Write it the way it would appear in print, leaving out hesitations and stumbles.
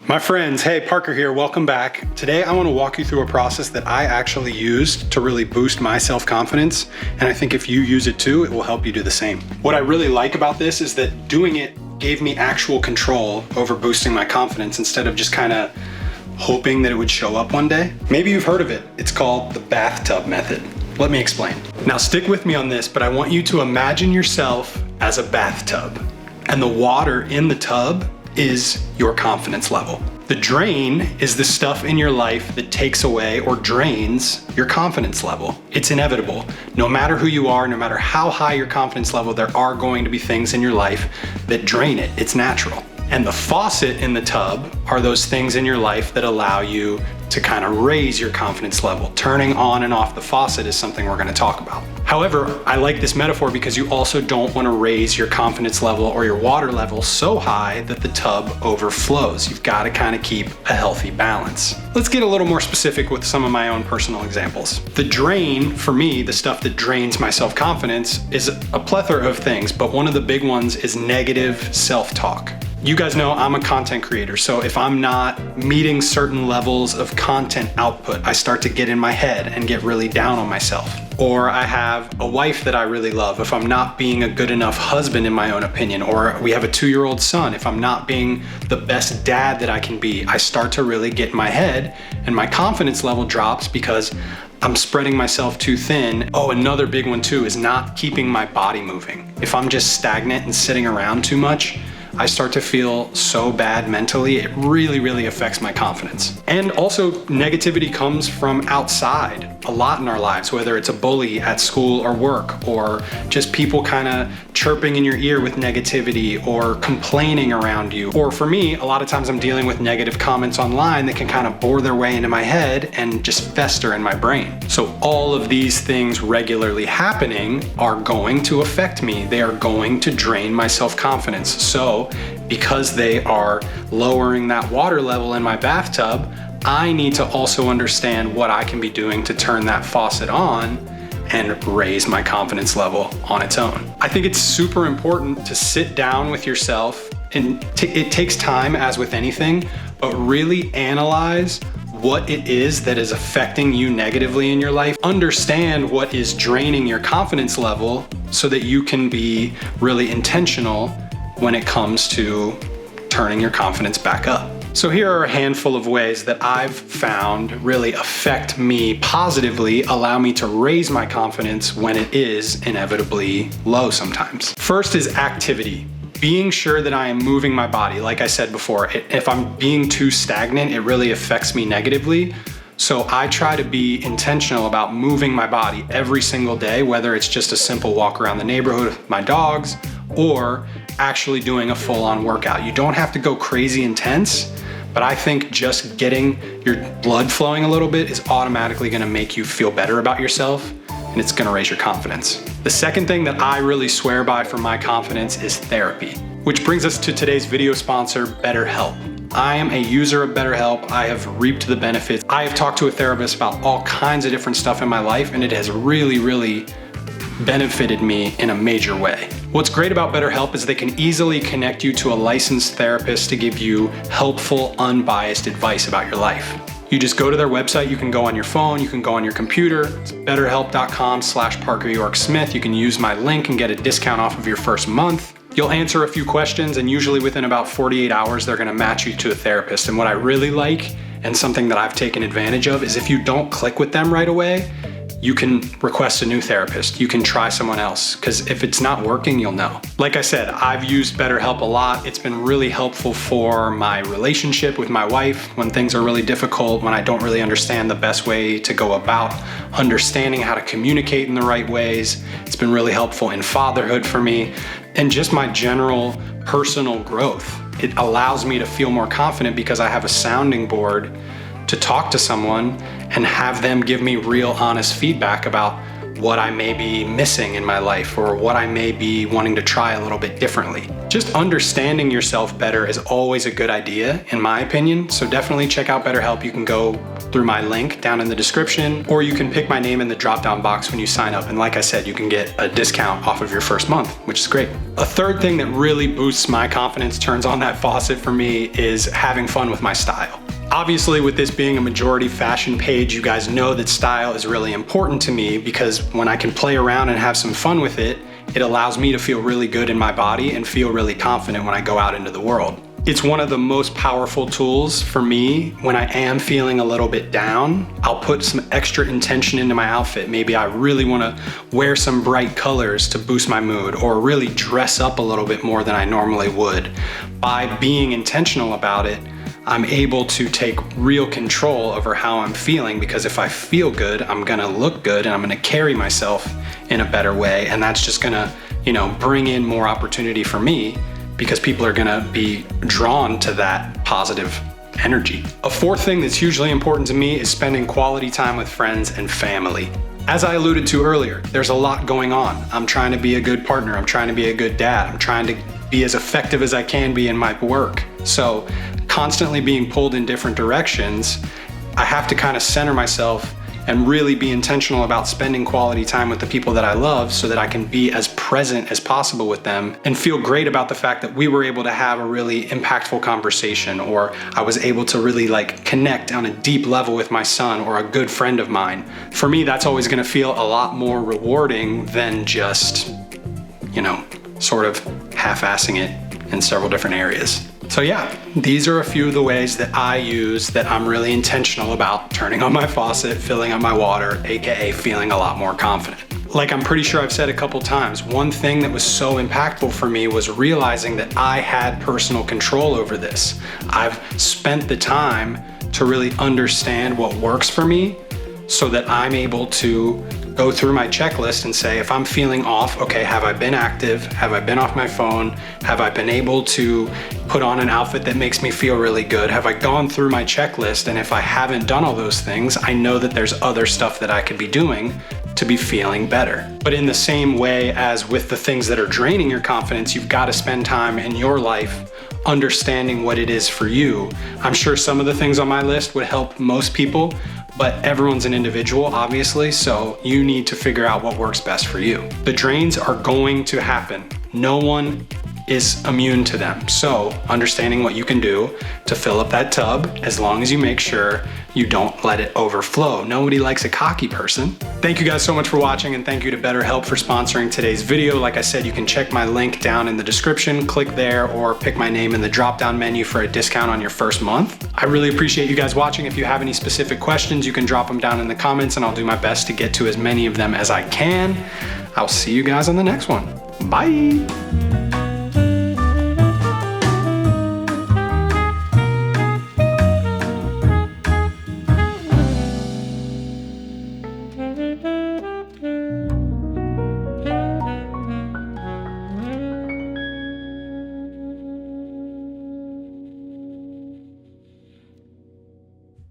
My friends, hey, Parker here, welcome back. Today I want to walk you through a process that I actually used to really boost my self-confidence, and I think if you use it too, it will help you do the same. What I really like about this is that doing it gave me actual control over boosting my confidence instead of just kind of hoping that it would show up one day. Maybe you've heard of it. It's called the bathtub method. Let me explain. Now stick with me on this, but I want you to imagine yourself as a bathtub, and the water in the tub is your confidence level. The drain is the stuff in your life that takes away or drains your confidence level. It's inevitable. No matter who you are, no matter how high your confidence level, there are going to be things in your life that drain it. It's natural. And the faucet in the tub are those things in your life that allow you to kind of raise your confidence level. Turning on and off the faucet is something we're going to talk about. However, I like this metaphor because you also don't want to raise your confidence level or your water level so high that the tub overflows. You've got to kind of keep a healthy balance. Let's get a little more specific with some of my own personal examples. The drain, for me, the stuff that drains my self-confidence is a plethora of things, but one of the big ones is negative self-talk. You guys know I'm a content creator, so if I'm not meeting certain levels of content output, I start to get in my head and get really down on myself. Or I have a wife that I really love. If I'm not being a good enough husband in my own opinion, or we have a 2-year-old son, if I'm not being the best dad that I can be, I start to really get in my head and my confidence level drops because I'm spreading myself too thin. Oh, another big one too is not keeping my body moving. If I'm just stagnant and sitting around too much, I start to feel so bad mentally. It really affects my confidence. And also negativity comes from outside a lot in our lives, whether it's a bully at school or work, or just people kind of chirping in your ear with negativity or complaining around you. Or for me, a lot of times I'm dealing with negative comments online that can kind of bore their way into my head and just fester in my brain. So all of these things regularly happening are going to affect me. They are going to drain my self-confidence. So because they are lowering that water level in my bathtub, I need to also understand what I can be doing to turn that faucet on and raise my confidence level on its own. I think it's super important to sit down with yourself, and it takes time, as with anything, but really analyze what it is that is affecting you negatively in your life. Understand what is draining your confidence level so that you can be really intentional when it comes to turning your confidence back up. So here are a handful of ways that I've found really affect me positively, allow me to raise my confidence when it is inevitably low sometimes. First is activity. Being sure that I am moving my body. Like I said before, if I'm being too stagnant, it really affects me negatively. So I try to be intentional about moving my body every single day, whether it's just a simple walk around the neighborhood with my dogs or actually doing a full-on workout. You don't have to go crazy intense, but I think just getting your blood flowing a little bit is automatically gonna make you feel better about yourself, and it's gonna raise your confidence. The second thing that I really swear by for my confidence is therapy, which brings us to today's video sponsor, BetterHelp. I am a user of BetterHelp. I have reaped the benefits. I have talked to a therapist about all kinds of different stuff in my life, and it has really benefited me in a major way. What's great about BetterHelp is they can easily connect you to a licensed therapist to give you helpful, unbiased advice about your life. You just go to their website. You can go on your phone, you can go on your computer. It's betterhelp.com/ParkerYorkSmith. You can use my link and get a discount off of your first month. You'll answer a few questions, and usually within about 48 hours, they're gonna match you to a therapist. And what I really like, and something that I've taken advantage of, is if you don't click with them right away, you can request a new therapist. You can try someone else, because if it's not working, you'll know. Like I said, I've used BetterHelp a lot. It's been really helpful for my relationship with my wife when things are really difficult, when I don't really understand the best way to go about understanding how to communicate in the right ways. It's been really helpful in fatherhood for me, and just my general personal growth. It allows me to feel more confident because I have a sounding board to talk to someone and have them give me real honest feedback about what I may be missing in my life or what I may be wanting to try a little bit differently. Just understanding yourself better is always a good idea, in my opinion. So definitely check out BetterHelp. You can go through my link down in the description, or you can pick my name in the drop-down box when you sign up. And like I said, you can get a discount off of your first month, which is great. A third thing that really boosts my confidence, turns on that faucet for me, is having fun with my style. Obviously, with this being a majority fashion page, you guys know that style is really important to me, because when I can play around and have some fun with it, it allows me to feel really good in my body and feel really confident when I go out into the world. It's one of the most powerful tools for me when I am feeling a little bit down. I'll put some extra intention into my outfit. Maybe I really want to wear some bright colors to boost my mood, or really dress up a little bit more than I normally would. By being intentional about it, I'm able to take real control over how I'm feeling, because if I feel good, I'm gonna look good and I'm gonna carry myself in a better way. And that's just gonna, bring in more opportunity for me, because people are gonna be drawn to that positive energy. A fourth thing that's hugely important to me is spending quality time with friends and family. As I alluded to earlier, there's a lot going on. I'm trying to be a good partner. I'm trying to be a good dad. I'm trying to be as effective as I can be in my work. So constantly being pulled in different directions, I have to kind of center myself and really be intentional about spending quality time with the people that I love, so that I can be as present as possible with them and feel great about the fact that we were able to have a really impactful conversation, or I was able to really connect on a deep level with my son or a good friend of mine. For me, that's always gonna feel a lot more rewarding than just, sort of half-assing it in several different areas. So yeah, these are a few of the ways that I use that I'm really intentional about turning on my faucet, filling up my water, AKA feeling a lot more confident. Like I'm pretty sure I've said a couple times, one thing that was so impactful for me was realizing that I had personal control over this. I've spent the time to really understand what works for me, so that I'm able to go through my checklist and say, if I'm feeling off, okay, have I been active? Have I been off my phone? Have I been able to put on an outfit that makes me feel really good? Have I gone through my checklist? And if I haven't done all those things, I know that there's other stuff that I could be doing to be feeling better. But in the same way as with the things that are draining your confidence, you've got to spend time in your life understanding what it is for you. I'm sure some of the things on my list would help most people, but everyone's an individual, obviously, so you need to figure out what works best for you. The drains are going to happen. No one is immune to them. So understanding what you can do to fill up that tub, as long as you make sure you don't let it overflow. Nobody likes a cocky person. Thank you guys so much for watching, and thank you to BetterHelp for sponsoring today's video. Like I said, you can check my link down in the description, click there, or pick my name in the drop-down menu for a discount on your first month. I really appreciate you guys watching. If you have any specific questions, you can drop them down in the comments and I'll do my best to get to as many of them as I can. I'll see you guys on the next one. Bye.